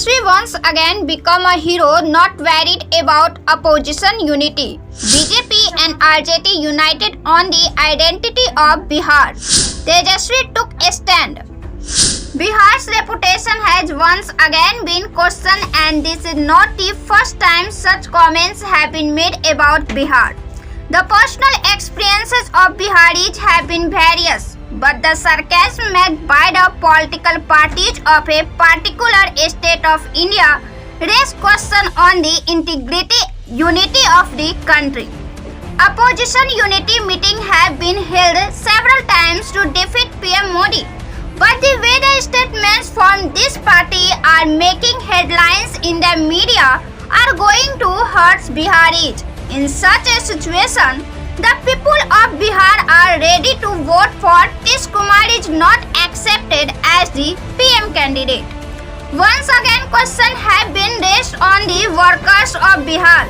Tejasvi once again become a hero, not worried about opposition unity. BJP and RJD united on the identity of Bihar. Tejasvi took a stand. Bihar's reputation has once again been questioned, and this is not the first time such comments have been made about Bihar. The personal experiences of Biharis have been various, but the sarcasm made by the political parties of a particular state of India raise question on the unity of the country. Opposition unity meetings have been held several times to defeat PM Modi, but the way the statements from this party are making headlines in the media are going to hurt Biharis. In such a situation, the people of Bihar are ready to vote for Tish Kumar is not accepted as the PM candidate. Once again, questions have been raised on the workers of Bihar.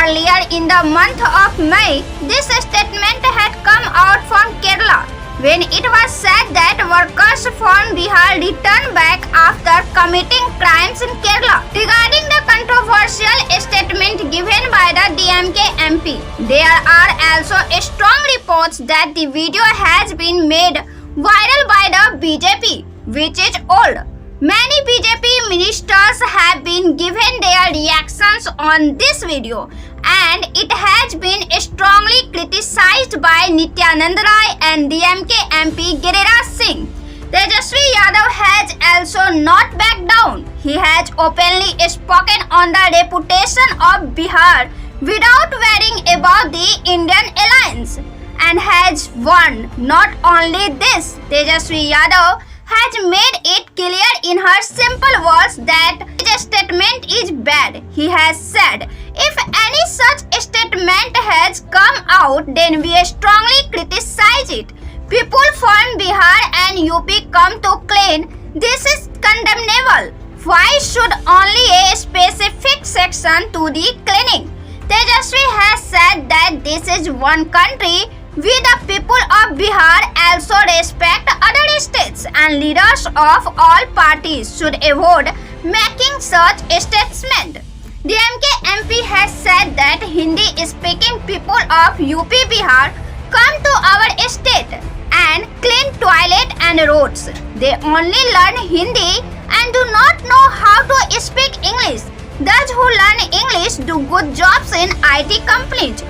Earlier in the month of May, this statement had come out from Kerala, when it was said that workers from Bihar returned back after committing crimes in Kerala. Regarding the controversial statement given by the DMK MP, there are also strong reports that the video has been made viral by the BJP, which is old. Many BJP ministers have been given their reactions on this video, and it has been strongly criticized by Nityanand Rai and DMK MP Giriraj Singh. Tejasvi Yadav has also not backed down. He has openly spoken on the reputation of Bihar without worrying about the Indian alliance, and has warned. Not only this, Tejasvi Yadav has made it clear in her simple words that his statement is bad. He has said, if any such statement has come out, then we strongly criticize it. People from Bihar and UP come to claim this is condemnable. Why should only a specific section to the cleaning? Tejasvi has said that this is one country. We the people of Bihar also respect other states, and leaders of all parties should avoid making such statements. DMK MP has said that Hindi-speaking people of UP Bihar come to our state and clean toilet and roads. They only learn Hindi and do not know how to speak English. Those who learn English do good jobs in IT companies,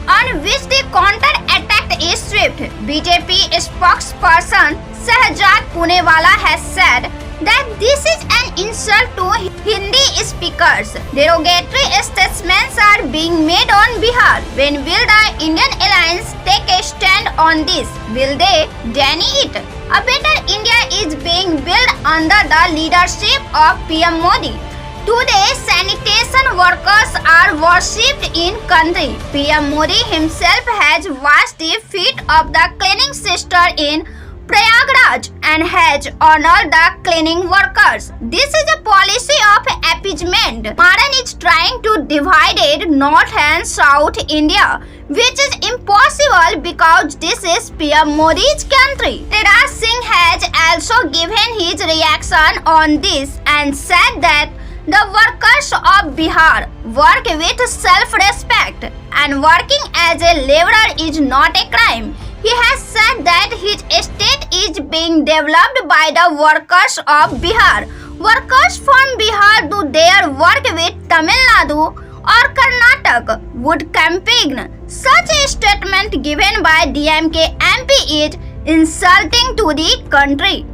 on which the counter-attack is swift. BJP spokesperson Shahzad Punewala has said that this is an insult to Hindi speakers. Derogatory statements are being made on Bihar. When will the Indian alliance take a stand on this? Will they deny it? A better India is being built under the leadership of PM Modi. Today, sanitation workers are worshipped in country. PM Modi himself has washed the feet of the cleaning sister in Prayagraj and has honored the cleaning workers. This is a policy of appeasement. Maran is trying to divide North and South India, which is impossible because this is PM Modi's country. Giriraj Singh has also given his reaction on this and said that the workers of Bihar work with self-respect, and working as a laborer is not a crime. He has said that his state is being developed by the workers of Bihar. Workers from Bihar do their work with Tamil Nadu or Karnataka would campaign. Such a statement given by DMK MP is insulting to the country.